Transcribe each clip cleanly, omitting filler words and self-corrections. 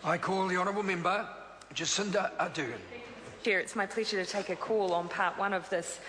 I call the honourable member Jacinda Ardern. Chair, it's my pleasure to take a call on part one of this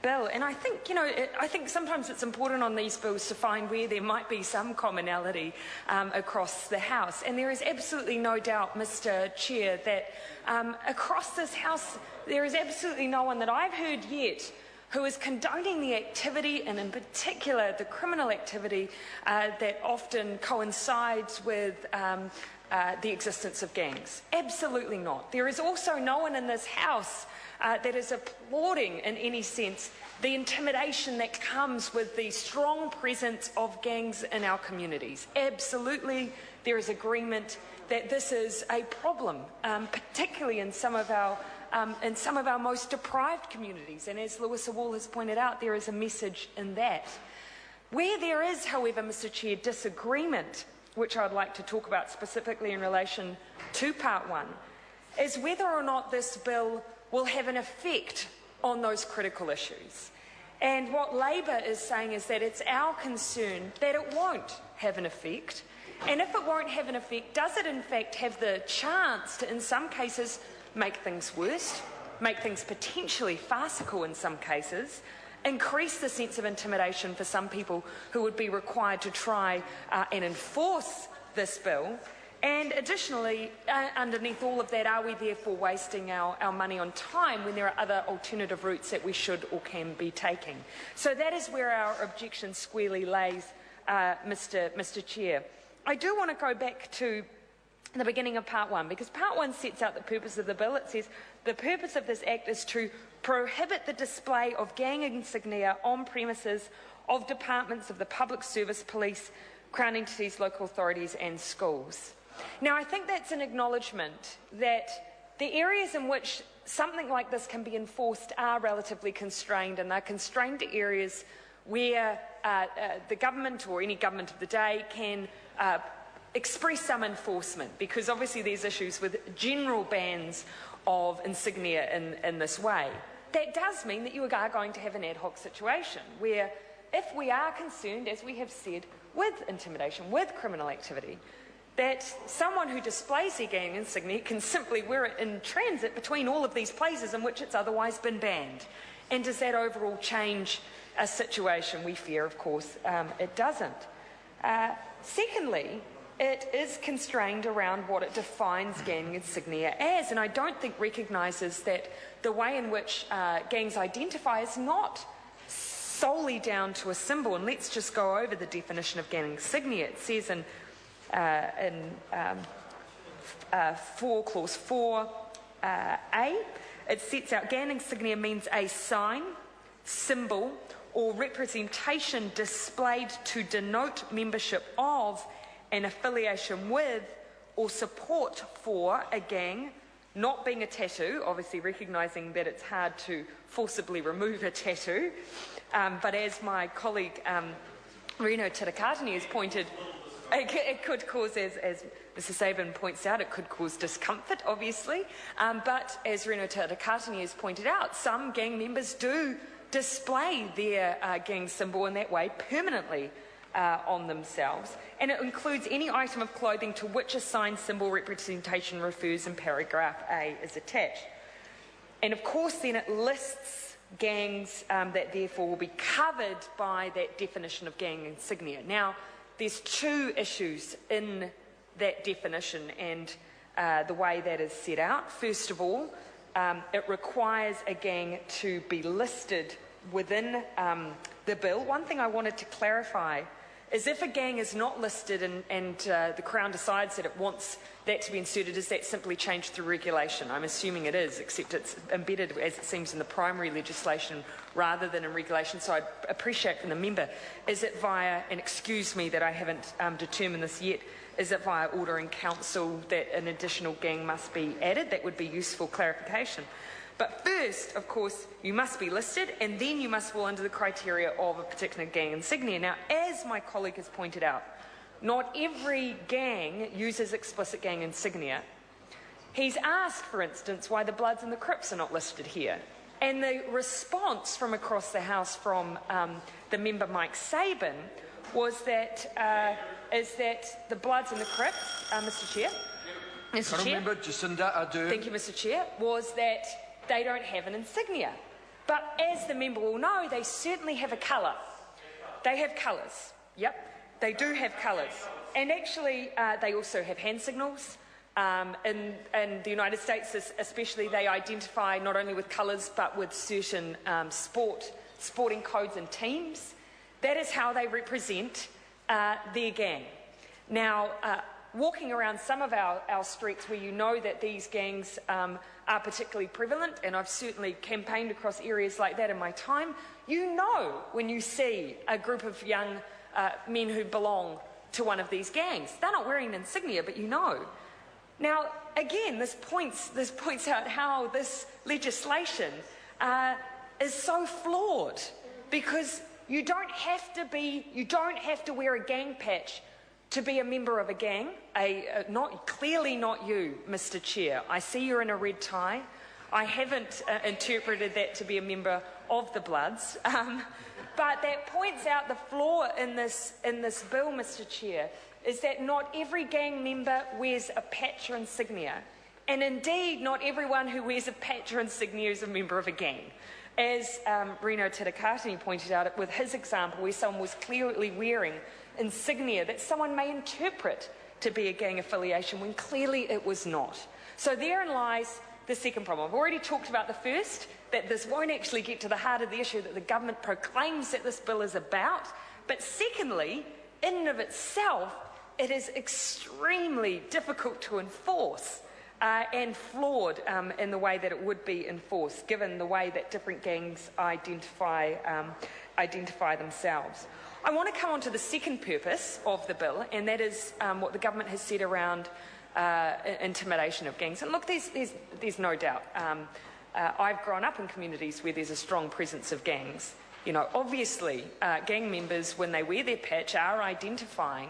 bill, and I think, I think sometimes it's important on these bills to find where there might be some commonality across the House, and there is absolutely no doubt, Mr. Chair, that across this House there is absolutely no one that I've heard yet who is condoning the activity, and in particular the criminal activity that often coincides with the existence of gangs. Absolutely not. There is also no one in this House that is applauding in any sense the intimidation that comes with the strong presence of gangs in our communities. Absolutely, there is agreement that this is a problem, particularly in some of our most deprived communities, and as Lewis Awall has pointed out, there is a message in that. Where there is, however, Mr. Chair, disagreement, which I'd like to talk about specifically in relation to part one, is whether or not this bill will have an effect on those critical issues. And what Labor is saying is that it's our concern that it won't have an effect. And if it won't have an effect, does it in fact have the chance to, in some cases, make things worse, make things potentially farcical in some cases, increase the sense of intimidation for some people who would be required to try and enforce this bill? And additionally, underneath all of that, are we therefore wasting our money on time when there are other alternative routes that we should or can be taking? So that is where our objection squarely lays, Mr. Chair. I do want to go back to the beginning of part one, because part one sets out the purpose of the bill. It says the purpose of this act is to prohibit the display of gang insignia on premises of departments of the public service, police, Crown entities, local authorities and schools. Now, I think that's an acknowledgement that the areas in which something like this can be enforced are relatively constrained, and they're constrained to areas where the government or any government of the day can express some enforcement, because obviously there's issues with general bans of insignia in this way. That does mean that you are going to have an ad hoc situation where, if we are concerned, as we have said, with intimidation, with criminal activity, that someone who displays their gang insignia can simply wear it in transit between all of these places in which it's otherwise been banned. And does that overall change a situation? We fear, of course, it doesn't. Secondly, it is constrained around what it defines gang insignia as, and I don't think recognises that the way in which gangs identify is not solely down to a symbol. And let's just go over the definition of gang insignia. It says in clause 4A, it sets out gang insignia means a sign, symbol, or representation displayed to denote membership of, an affiliation with, or support for a gang, not being a tattoo, obviously recognising that it's hard to forcibly remove a tattoo, but as my colleague Reno Titakatani has pointed, it could cause, as Mr. Sabin points out, it could cause discomfort, obviously, but as Reno Titakatani has pointed out, some gang members do display their gang symbol in that way permanently on themselves, and it includes any item of clothing to which a signed symbol representation refers in paragraph A is attached. And of course then it lists gangs that therefore will be covered by that definition of gang insignia. Now, there's two issues in that definition and the way that is set out. First of all, it requires a gang to be listed within the bill. One thing I wanted to clarify is if a gang is not listed and the Crown decides that it wants that to be inserted, is that simply changed through regulation? I'm assuming it is, except it's embedded, as it seems, in the primary legislation rather than in regulation. So I'd appreciate from the member, is it via, and excuse me that I haven't determined this yet, is it via order in council that an additional gang must be added? That would be useful clarification. But first, of course, you must be listed, and then you must fall under the criteria of a particular gang insignia. Now, as my colleague has pointed out, not every gang uses explicit gang insignia. He's asked, for instance, why the Bloods and the Crips are not listed here. And the response from across the House from the member Mike Sabin was that, the Bloods and the Crips Mr. Chair. Mr. Chair. Member Jacinda Ardern. Thank you, Mr. Chair. Was that they don't have an insignia. But as the member will know, they certainly have a colour. They have colours. Yep, they do have colours. And actually, they also have hand signals. In the United States, especially, they identify not only with colours but with certain sporting codes and teams. That is how they represent their gang. Now, walking around some of our streets where you know that these gangs are particularly prevalent, and I've certainly campaigned across areas like that in my time, you know when you see a group of young men who belong to one of these gangs. They're not wearing an insignia, but you know. Now, again, this points out how this legislation is so flawed, because you don't have to wear a gang patch to be a member of a gang. Clearly not you, Mr. Chair. I see you're in a red tie. I haven't interpreted that to be a member of the Bloods. But that points out the flaw in this bill, Mr. Chair, is that not every gang member wears a patch or insignia. And indeed, not everyone who wears a patch or insignia is a member of a gang. As Reno Titakatini pointed out with his example, where someone was clearly wearing insignia that someone may interpret to be a gang affiliation when clearly it was not. So therein lies the second problem. I've already talked about the first, that this won't actually get to the heart of the issue that the government proclaims that this bill is about. But secondly, in and of itself, it is extremely difficult to enforce and flawed in the way that it would be enforced, given the way that different gangs identify themselves. I want to come on to the second purpose of the bill, and that is what the government has said around intimidation of gangs. And look, there's no doubt. I've grown up in communities where there's a strong presence of gangs. You know, obviously, gang members, when they wear their patch, are identifying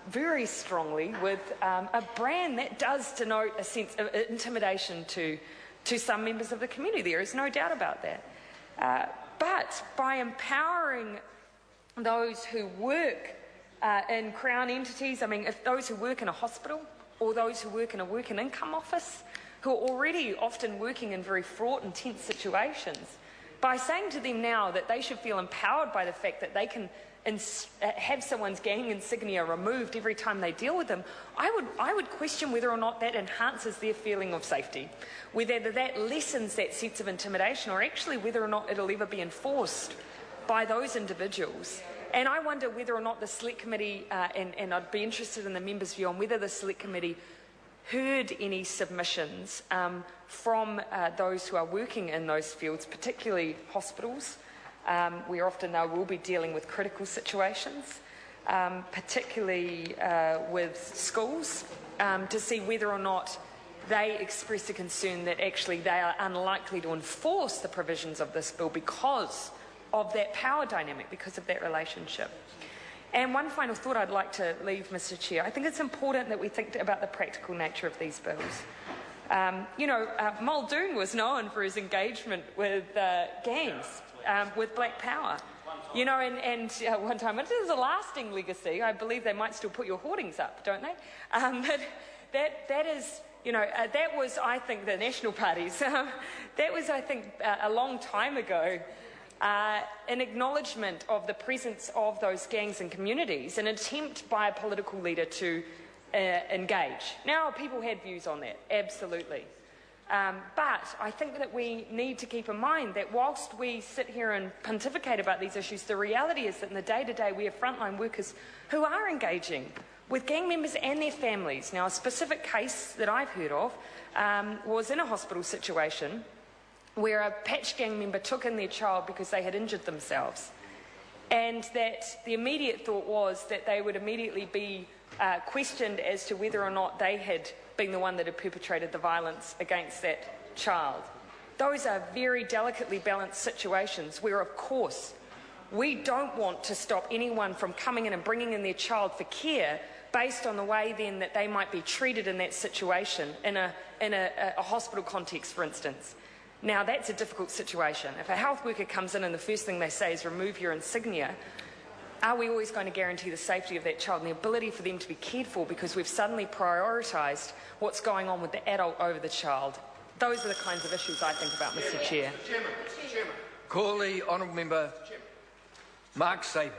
very strongly with a brand that does denote a sense of intimidation to some members of the community. There is no doubt about that. But by empowering those who work in Crown entities, I mean, if those who work in a hospital or those who work in a work and income office, who are already often working in very fraught and tense situations, by saying to them now that they should feel empowered by the fact that they can have someone's gang insignia removed every time they deal with them, I would question whether or not that enhances their feeling of safety, whether that lessens that sense of intimidation, or actually whether or not it'll ever be enforced by those individuals. And I wonder whether or not the Select Committee, and I'd be interested in the members' view on whether the Select Committee heard any submissions from those who are working in those fields, particularly hospitals, where often they will be dealing with critical situations, particularly with schools, to see whether or not they express a concern that actually they are unlikely to enforce the provisions of this bill because of that power dynamic, because of that relationship. And one final thought I'd like to leave, Mr. Chair. I think it's important that we think about the practical nature of these bills. Muldoon was known for his engagement with gangs, with Black Power. You know, and one time, it is a lasting legacy. I believe they might still put your hoardings up, don't they? But that is, that was, I think, the National Parties. That was, I think, a long time ago. An acknowledgement of the presence of those gangs in communities, an attempt by a political leader to engage. Now, people had views on that, absolutely. But I think that we need to keep in mind that whilst we sit here and pontificate about these issues, the reality is that in the day-to-day we have frontline workers who are engaging with gang members and their families. Now, a specific case that I've heard of was in a hospital situation where a patch gang member took in their child because they had injured themselves, and that the immediate thought was that they would immediately be questioned as to whether or not they had been the one that had perpetrated the violence against that child. Those are very delicately balanced situations where, of course, we don't want to stop anyone from coming in and bringing in their child for care based on the way then that they might be treated in that situation, in a hospital context, for instance. Now, that's a difficult situation. If a health worker comes in and the first thing they say is remove your insignia, are we always going to guarantee the safety of that child and the ability for them to be cared for because we've suddenly prioritised what's going on with the adult over the child? Those are the kinds of issues I think about, Mr. Chair. Call the honourable member Mark Sabin.